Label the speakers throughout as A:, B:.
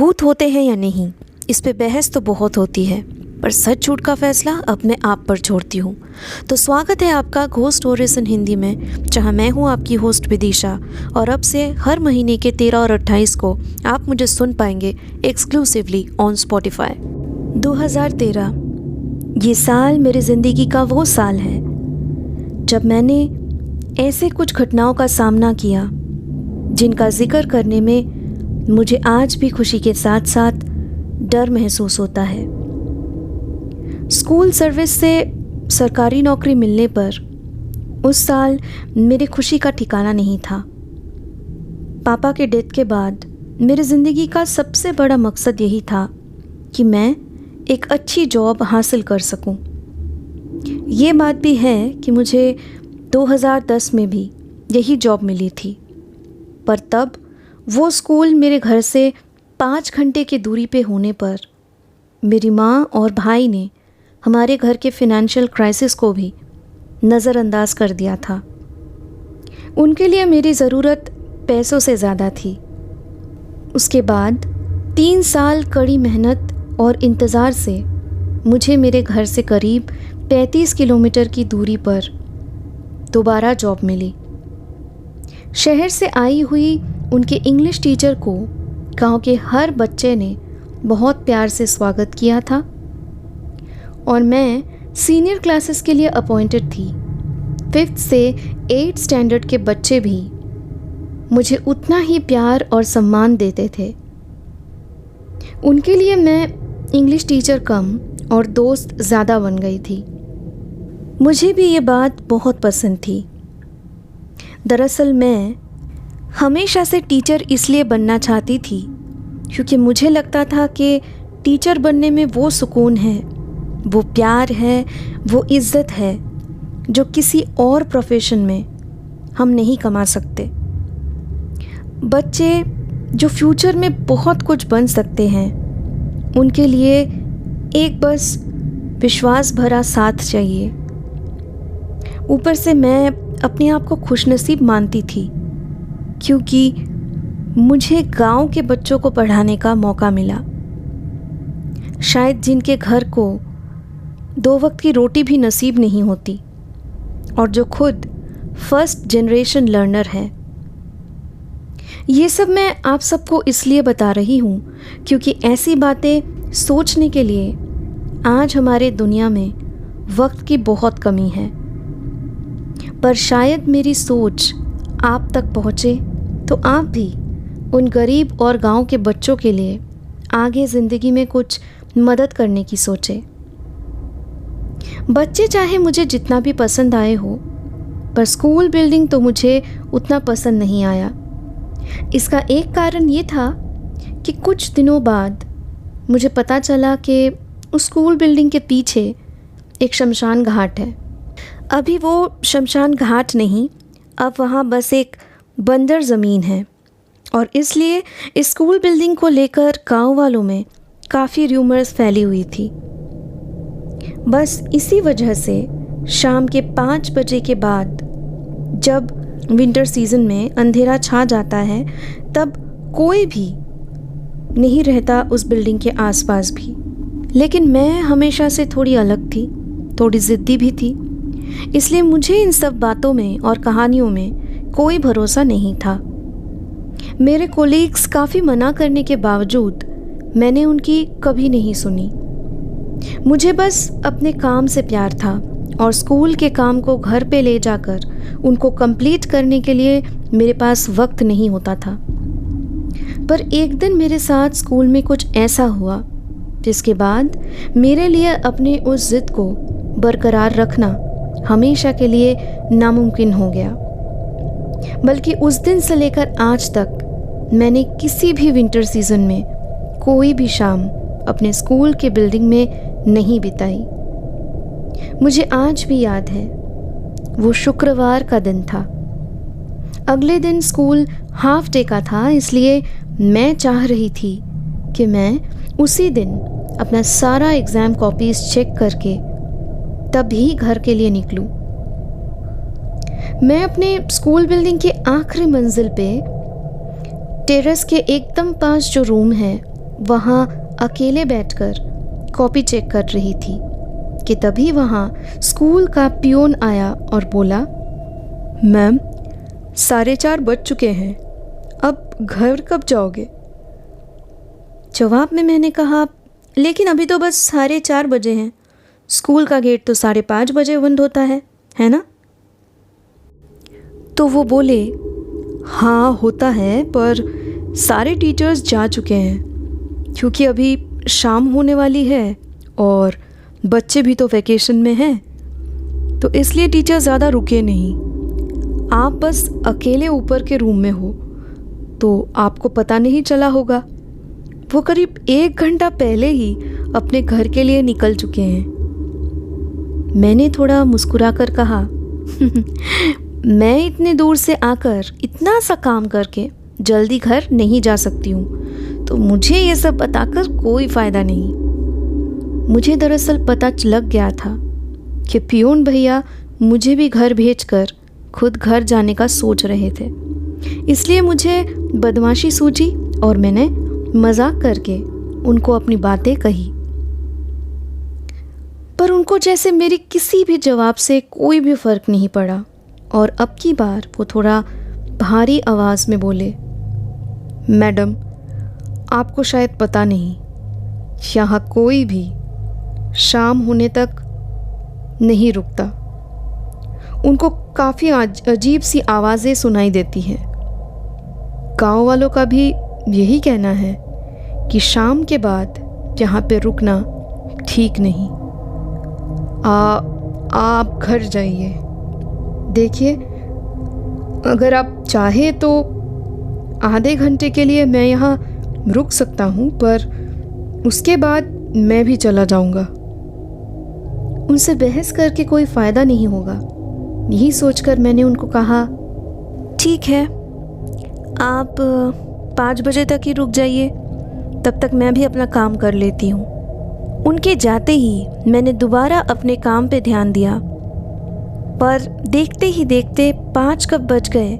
A: भूत होते हैं या नहीं, इस पे बहस तो बहुत होती है, पर सच झूठ का फैसला अब मैं आप पर छोड़ती हूँ। तो स्वागत है आपका घोस्ट स्टोरीज इन हिंदी में, जहाँ मैं हूँ आपकी होस्ट विदिशा। और अब से हर महीने के 13 और 28 को आप मुझे सुन पाएंगे एक्सक्लूसिवली ऑन स्पॉटिफाई। 2013 ये साल मेरी ज़िंदगी का वो साल है जब मैंने ऐसे कुछ घटनाओं का सामना किया जिनका जिक्र करने में मुझे आज भी खुशी के साथ साथ डर महसूस होता है। स्कूल सर्विस से सरकारी नौकरी मिलने पर उस साल मेरी खुशी का ठिकाना नहीं था। पापा के डेथ के बाद मेरी ज़िंदगी का सबसे बड़ा मकसद यही था कि मैं एक अच्छी जॉब हासिल कर सकूं। ये बात भी है कि मुझे 2010 में भी यही जॉब मिली थी, पर तब वो स्कूल मेरे घर से 5 घंटे की दूरी पे होने पर मेरी माँ और भाई ने हमारे घर के फिनेंशियल क्राइसिस को भी नज़रअंदाज कर दिया था। उनके लिए मेरी ज़रूरत पैसों से ज़्यादा थी। उसके बाद 3 साल कड़ी मेहनत और इंतज़ार से मुझे मेरे घर से करीब 35 किलोमीटर की दूरी पर दोबारा जॉब मिली। शहर से आई हुई उनके इंग्लिश टीचर को गांव के हर बच्चे ने बहुत प्यार से स्वागत किया था और मैं सीनियर क्लासेस के लिए अपॉइंटेड थी। 5th से 8th स्टैंडर्ड के बच्चे भी मुझे उतना ही प्यार और सम्मान देते थे। उनके लिए मैं इंग्लिश टीचर कम और दोस्त ज़्यादा बन गई थी। मुझे भी ये बात बहुत पसंद थी। दरअसल मैं हमेशा से टीचर इसलिए बनना चाहती थी क्योंकि मुझे लगता था कि टीचर बनने में वो सुकून है, वो प्यार है, वो इज़्ज़त है जो किसी और प्रोफेशन में हम नहीं कमा सकते। बच्चे जो फ्यूचर में बहुत कुछ बन सकते हैं, उनके लिए एक बस विश्वास भरा साथ चाहिए। ऊपर से मैं अपने आप को खुशनसीब मानती थी क्योंकि मुझे गांव के बच्चों को पढ़ाने का मौका मिला, शायद जिनके घर को 2 वक्त की रोटी भी नसीब नहीं होती और जो खुद फर्स्ट जनरेशन लर्नर है। ये सब मैं आप सबको इसलिए बता रही हूँ क्योंकि ऐसी बातें सोचने के लिए आज हमारे दुनिया में वक्त की बहुत कमी है। पर शायद मेरी सोच आप तक पहुँचे तो आप भी उन गरीब और गांव के बच्चों के लिए आगे ज़िंदगी में कुछ मदद करने की सोचें। बच्चे चाहे मुझे जितना भी पसंद आए हो, पर स्कूल बिल्डिंग तो मुझे उतना पसंद नहीं आया। इसका एक कारण ये था कि कुछ दिनों बाद मुझे पता चला कि उस स्कूल बिल्डिंग के पीछे एक शमशान घाट है। अभी वो शमशान घाट नहीं, अब वहाँ बस एक बंजर ज़मीन है और इसलिए इस स्कूल बिल्डिंग को लेकर गाँव वालों में काफ़ी र्यूमर्स फैली हुई थी। बस इसी वजह से शाम के 5 बजे के बाद जब विंटर सीज़न में अंधेरा छा जाता है, तब कोई भी नहीं रहता उस बिल्डिंग के आसपास भी। लेकिन मैं हमेशा से थोड़ी अलग थी, थोड़ी ज़िद्दी भी थी, इसलिए मुझे इन सब बातों में और कहानियों में कोई भरोसा नहीं था। मेरे कोलीग्स काफ़ी मना करने के बावजूद मैंने उनकी कभी नहीं सुनी। मुझे बस अपने काम से प्यार था और स्कूल के काम को घर पे ले जाकर उनको कंप्लीट करने के लिए मेरे पास वक्त नहीं होता था। पर एक दिन मेरे साथ स्कूल में कुछ ऐसा हुआ जिसके बाद मेरे लिए अपने उस ज़िद को बरकरार रखना हमेशा के लिए नामुमकिन हो गया। बल्कि उस दिन से लेकर आज तक मैंने किसी भी विंटर सीज़न में कोई भी शाम अपने स्कूल के बिल्डिंग में नहीं बिताई। मुझे आज भी याद है, वो शुक्रवार का दिन था। अगले दिन स्कूल हाफ डे का था, इसलिए मैं चाह रही थी कि मैं उसी दिन अपना सारा एग्ज़ाम कॉपीज़ चेक करके तभी घर के लिए निकलूं। मैं अपने स्कूल बिल्डिंग के आखिरी मंजिल पे टेरेस के एकदम पास जो रूम है वहाँ अकेले बैठकर कॉपी चेक कर रही थी कि तभी वहाँ स्कूल का पियोन आया और बोला, मैम 4:30 बज चुके हैं, अब घर कब जाओगे? जवाब में मैंने कहा, लेकिन अभी तो बस 4:30 बजे हैं, स्कूल का गेट तो 5:30 बजे बंद होता है ना? तो वो बोले, हाँ होता है, पर सारे टीचर्स जा चुके हैं क्योंकि अभी शाम होने वाली है और बच्चे भी तो वैकेशन में हैं, तो इसलिए टीचर ज़्यादा रुके नहीं। आप बस अकेले ऊपर के रूम में हो तो आपको पता नहीं चला होगा। वो करीब 1 घंटा पहले ही अपने घर के लिए निकल चुके हैं। मैंने थोड़ा मुस्कुरा कर कहा, मैं इतने दूर से आकर इतना सा काम करके जल्दी घर नहीं जा सकती हूँ, तो मुझे ये सब बताकर कोई फ़ायदा नहीं। मुझे दरअसल पता लग गया था कि पियोन भैया मुझे भी घर भेजकर खुद घर जाने का सोच रहे थे, इसलिए मुझे बदमाशी सूझी और मैंने मजाक करके उनको अपनी बातें कही। पर उनको जैसे मेरी किसी भी जवाब से कोई भी फ़र्क नहीं पड़ा और अब की बार वो थोड़ा भारी आवाज़ में बोले, मैडम आपको शायद पता नहीं, यहाँ कोई भी शाम होने तक नहीं रुकता। उनको काफ़ी अजीब सी आवाज़ें सुनाई देती हैं। गांव वालों का भी यही कहना है कि शाम के बाद यहाँ पे रुकना ठीक नहीं। आप घर जाइए। देखिए, अगर आप चाहे तो आधे घंटे के लिए मैं यहाँ रुक सकता हूँ, पर उसके बाद मैं भी चला जाऊँगा। उनसे बहस करके कोई फ़ायदा नहीं होगा, यही सोचकर मैंने उनको कहा, ठीक है, आप 5 बजे तक ही रुक जाइए, तब तक मैं भी अपना काम कर लेती हूँ। उनके जाते ही मैंने दोबारा अपने काम पे ध्यान दिया, पर देखते ही देखते 5 कब बज गए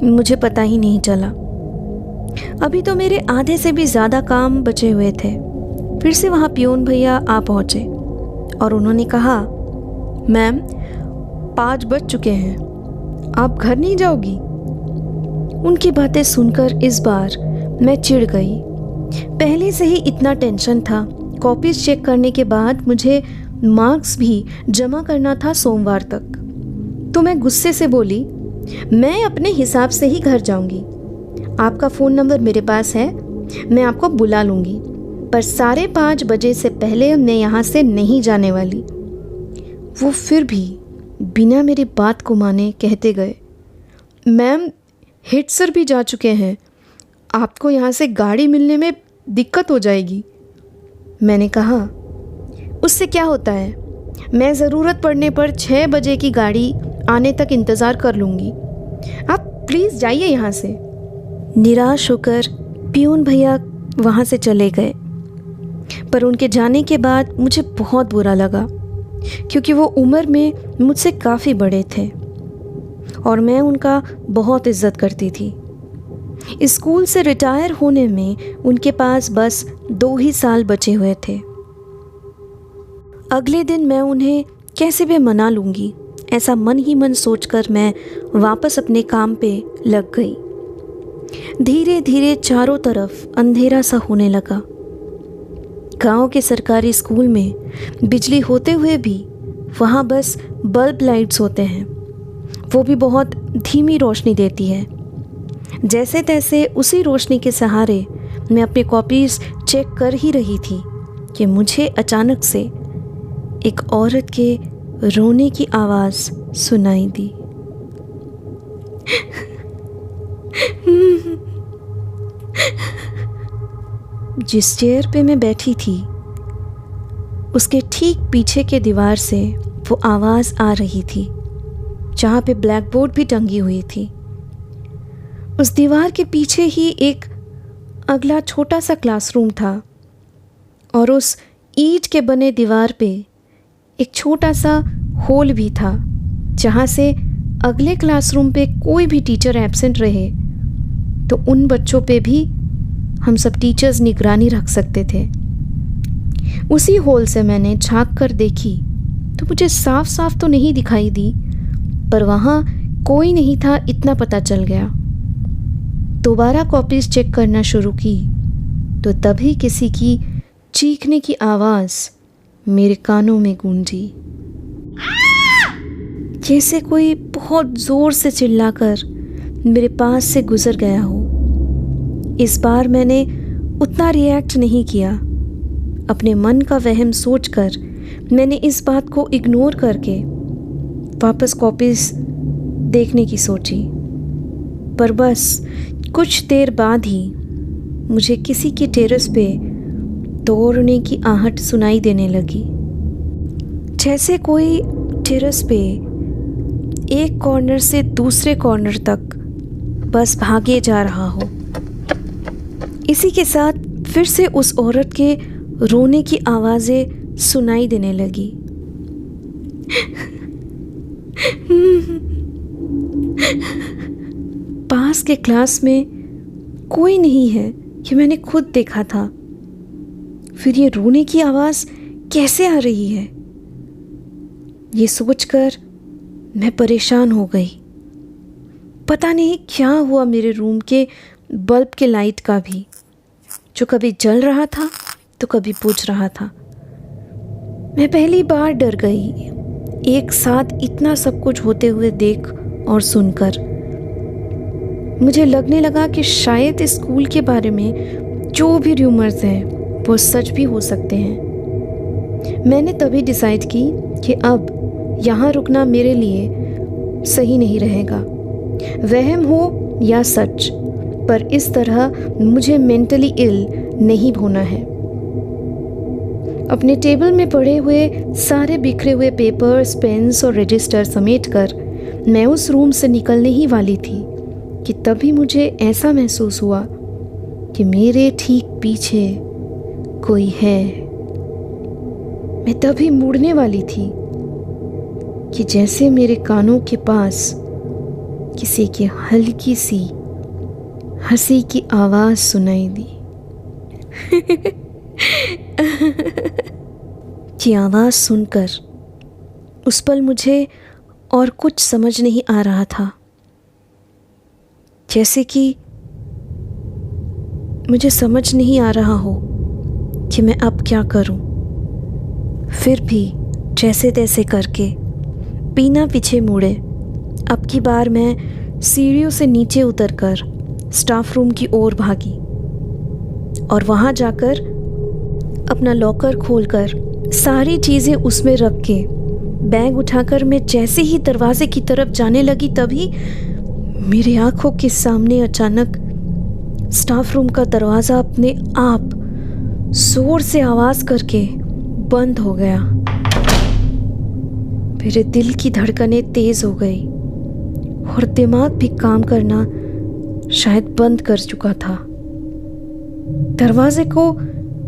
A: मुझे पता ही नहीं चला। अभी तो मेरे आधे से भी ज़्यादा काम बचे हुए थे। फिर से वहाँ पियोन भैया आ पहुँचे और उन्होंने कहा, मैम 5 बज चुके हैं, आप घर नहीं जाओगी? उनकी बातें सुनकर इस बार मैं चिढ़ गई। पहले से ही इतना टेंशन था, कॉपीज़ चेक करने के बाद मुझे मार्क्स भी जमा करना था सोमवार तक। तो मैं गुस्से से बोली, मैं अपने हिसाब से ही घर जाऊंगी। आपका फ़ोन नंबर मेरे पास है, मैं आपको बुला लूँगी, पर 5:30 बजे से पहले मैं यहाँ से नहीं जाने वाली। वो फिर भी बिना मेरी बात को माने कहते गए, मैम हेड सर भी जा चुके हैं, आपको यहाँ से गाड़ी मिलने में दिक्कत हो जाएगी। मैंने कहा, उससे क्या होता है, मैं ज़रूरत पड़ने पर 6 बजे की गाड़ी आने तक इंतज़ार कर लूँगी, आप प्लीज़ जाइए यहाँ से। निराश होकर पियून भैया वहाँ से चले गए, पर उनके जाने के बाद मुझे बहुत बुरा लगा, क्योंकि वो उम्र में मुझसे काफ़ी बड़े थे और मैं उनका बहुत इज़्ज़त करती थी। स्कूल से रिटायर होने में उनके पास बस 2 ही साल बचे हुए थे। अगले दिन मैं उन्हें कैसे भी मना लूँगी, ऐसा मन ही मन सोचकर मैं वापस अपने काम पे लग गई। धीरे धीरे चारों तरफ अंधेरा सा होने लगा। गांव के सरकारी स्कूल में बिजली होते हुए भी वहाँ बस बल्ब लाइट्स होते हैं, वो भी बहुत धीमी रोशनी देती है। जैसे तैसे उसी रोशनी के सहारे मैं अपनी कॉपीज़ चेक कर ही रही थी कि मुझे अचानक से एक औरत के रोने की आवाज़ सुनाई दी। जिस चेयर पे मैं बैठी थी उसके ठीक पीछे के दीवार से वो आवाज़ आ रही थी, जहाँ पे ब्लैक बोर्ड भी टंगी हुई थी। उस दीवार के पीछे ही एक अगला छोटा सा क्लासरूम था और उस ईंट के बने दीवार पे एक छोटा सा होल भी था, जहाँ से अगले क्लासरूम पे कोई भी टीचर एब्सेंट रहे तो उन बच्चों पे भी हम सब टीचर्स निगरानी रख सकते थे। उसी होल से मैंने झांक कर देखी तो मुझे साफ साफ तो नहीं दिखाई दी, पर वहाँ कोई नहीं था इतना पता चल गया। दोबारा कॉपीज चेक करना शुरू की तो तभी किसी की चीखने की आवाज़ मेरे कानों में गूंजी, जैसे कोई बहुत ज़ोर से चिल्लाकर मेरे पास से गुजर गया हो। इस बार मैंने उतना रिएक्ट नहीं किया। अपने मन का वहम सोचकर मैंने इस बात को इग्नोर करके वापस कॉपीज देखने की सोची। पर बस कुछ देर बाद ही मुझे किसी के टेरेस पे दौड़ने की आहट सुनाई देने लगी, जैसे कोई टेरेस पे एक कॉर्नर से दूसरे कॉर्नर तक बस भागे जा रहा हो। इसी के साथ फिर से उस औरत के रोने की आवाज़ें सुनाई देने लगी। पास के क्लास में कोई नहीं है, ये मैंने खुद देखा था। फिर ये रोने की आवाज़ कैसे आ रही है, ये सोचकर मैं परेशान हो गई। पता नहीं क्या हुआ मेरे रूम के बल्ब के लाइट का भी, जो कभी जल रहा था तो कभी बुझ रहा था। मैं पहली बार डर गई एक साथ इतना सब कुछ होते हुए देख और सुनकर। मुझे लगने लगा कि शायद इस स्कूल के बारे में जो भी र्यूमर्स हैं वो सच भी हो सकते हैं। मैंने तभी डिसाइड की कि अब यहाँ रुकना मेरे लिए सही नहीं रहेगा। वहम हो या सच, पर इस तरह मुझे मेंटली इल नहीं होना है। अपने टेबल में पड़े हुए सारे बिखरे हुए पेपर्स, पेन्स और रजिस्टर समेटकर मैं उस रूम से निकलने ही वाली थी कि तभी मुझे ऐसा महसूस हुआ कि मेरे ठीक पीछे कोई है। मैं तभी मुड़ने वाली थी कि जैसे मेरे कानों के पास किसी की हल्की सी हंसी की आवाज़ सुनाई दी। की आवाज़ सुनकर उस पल मुझे और कुछ समझ नहीं आ रहा था, जैसे कि मुझे समझ नहीं आ रहा हो कि मैं अब क्या करूं। फिर भी जैसे तैसे करके बिना पीछे मुड़े अब की बार मैं सीढ़ियों से नीचे उतरकर स्टाफ रूम की ओर भागी और वहाँ जाकर अपना लॉकर खोलकर सारी चीज़ें उसमें रख के बैग उठाकर मैं जैसे ही दरवाजे की तरफ जाने लगी, तभी मेरी आंखों के सामने अचानक स्टाफ रूम का दरवाज़ा अपने आप जोर से आवाज़ करके बंद हो गया। मेरे दिल की धड़कनें तेज़ हो गई और दिमाग भी काम करना शायद बंद कर चुका था। दरवाजे को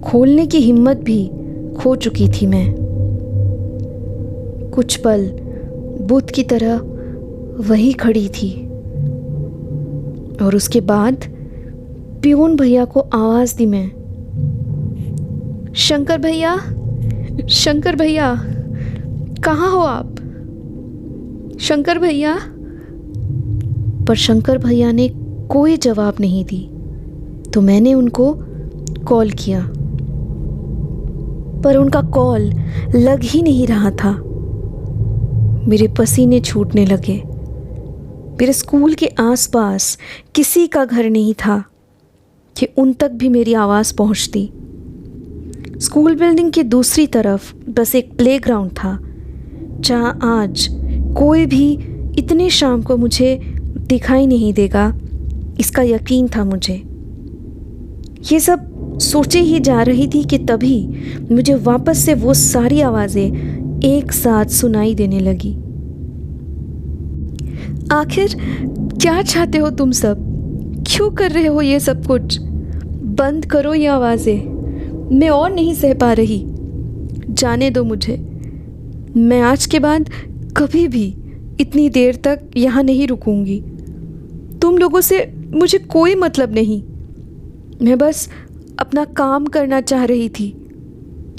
A: खोलने की हिम्मत भी खो चुकी थी मैं। कुछ पल बुत की तरह वहीं खड़ी थी और उसके बाद पियून भैया को आवाज़ दी मैं, शंकर भैया, शंकर भैया, कहाँ हो आप? शंकर भैया। पर शंकर भैया ने कोई जवाब नहीं दी, तो मैंने उनको कॉल किया, पर उनका कॉल लग ही नहीं रहा था। मेरे पसीने छूटने लगे। मेरे स्कूल के आसपास किसी का घर नहीं था कि उन तक भी मेरी आवाज़ पहुंचती। स्कूल बिल्डिंग के दूसरी तरफ बस एक प्लेग्राउंड था, जहाँ आज कोई भी इतने शाम को मुझे दिखाई नहीं देगा, इसका यकीन था मुझे। ये सब सोचे ही जा रही थी कि तभी मुझे वापस से वो सारी आवाज़ें एक साथ सुनाई देने लगी। आखिर क्या चाहते हो तुम सब? क्यों कर रहे हो ये सब कुछ? बंद करो ये आवाज़ें, मैं और नहीं सह पा रही। जाने दो मुझे। मैं आज के बाद कभी भी इतनी देर तक यहाँ नहीं रुकूंगी। तुम लोगों से मुझे कोई मतलब नहीं। मैं बस अपना काम करना चाह रही थी।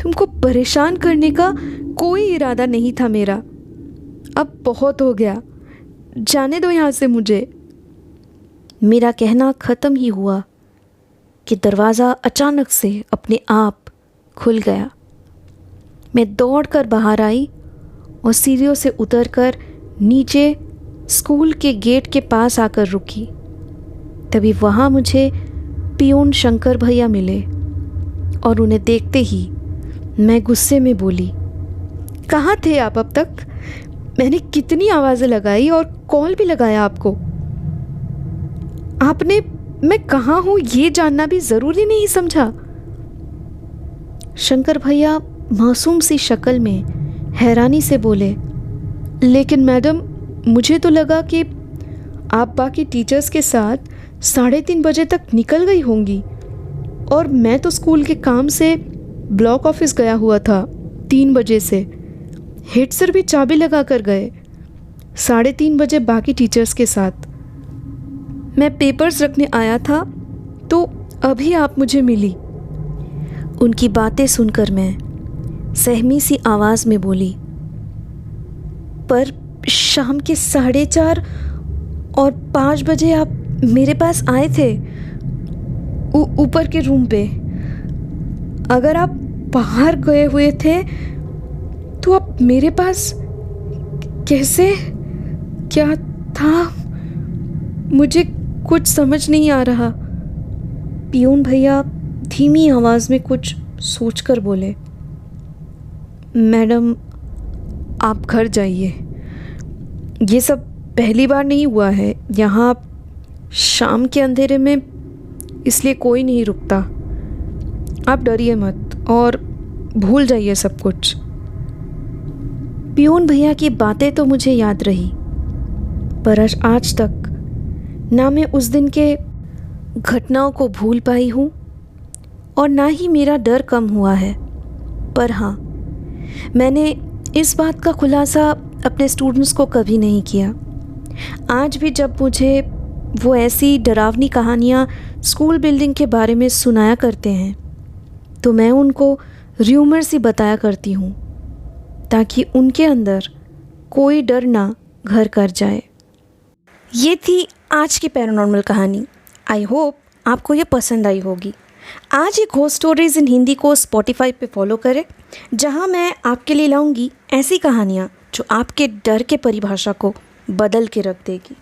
A: तुमको परेशान करने का कोई इरादा नहीं था मेरा। अब बहुत हो गया, जाने दो यहाँ से मुझे। मेरा कहना ख़त्म ही हुआ कि दरवाज़ा अचानक से अपने आप खुल गया। मैं दौड़कर बाहर आई और सीढ़ियों से उतरकर नीचे स्कूल के गेट के पास आकर रुकी। तभी वहाँ मुझे पियून शंकर भैया मिले और उन्हें देखते ही मैं गुस्से में बोली, कहाँ थे आप अब तक? मैंने कितनी आवाज़ें लगाई और कॉल भी लगाया आपको। आपने मैं कहाँ हूँ ये जानना भी ज़रूरी नहीं समझा। शंकर भैया मासूम सी शक्ल में हैरानी से बोले, लेकिन मैडम मुझे तो लगा कि आप बाकी टीचर्स के साथ 3:30 बजे तक निकल गई होंगी और मैं तो स्कूल के काम से ब्लॉक ऑफिस गया हुआ था 3 बजे से। हेड सर भी चाबी लगा कर गए। 3:30 बजे बाकी टीचर्स के साथ मैं पेपर्स रखने आया था तो अभी आप मुझे मिली। उनकी बातें सुनकर मैं सहमी सी आवाज़ में बोली, पर शाम के 4:30 और 5 बजे आप मेरे पास आए थे ऊपर के रूम पे। अगर आप बाहर गए हुए थे तो आप मेरे पास कैसे? क्या था? मुझे कुछ समझ नहीं आ रहा। पियून भैया धीमी आवाज़ में कुछ सोचकर बोले, मैडम आप घर जाइए। ये सब पहली बार नहीं हुआ है यहाँ। शाम के अंधेरे में इसलिए कोई नहीं रुकता। आप डरिए मत और भूल जाइए सब कुछ। पियून भैया की बातें तो मुझे याद रही, पर आज तक ना मैं उस दिन के घटनाओं को भूल पाई हूँ और ना ही मेरा डर कम हुआ है। पर हाँ, मैंने इस बात का खुलासा अपने स्टूडेंट्स को कभी नहीं किया। आज भी जब मुझे वो ऐसी डरावनी कहानियाँ स्कूल बिल्डिंग के बारे में सुनाया करते हैं तो मैं उनको र्यूमर्स ही बताया करती हूँ, ताकि उनके अंदर कोई डर ना घर कर जाए। ये थी आज की पैरानॉर्मल कहानी। आई होप आपको ये पसंद आई होगी। आज ही घोस्ट स्टोरीज़ इन हिंदी को स्पॉटिफाई पे फॉलो करें, जहाँ मैं आपके लिए लाऊंगी ऐसी कहानियाँ जो आपके डर के परिभाषा को बदल के रख देगी।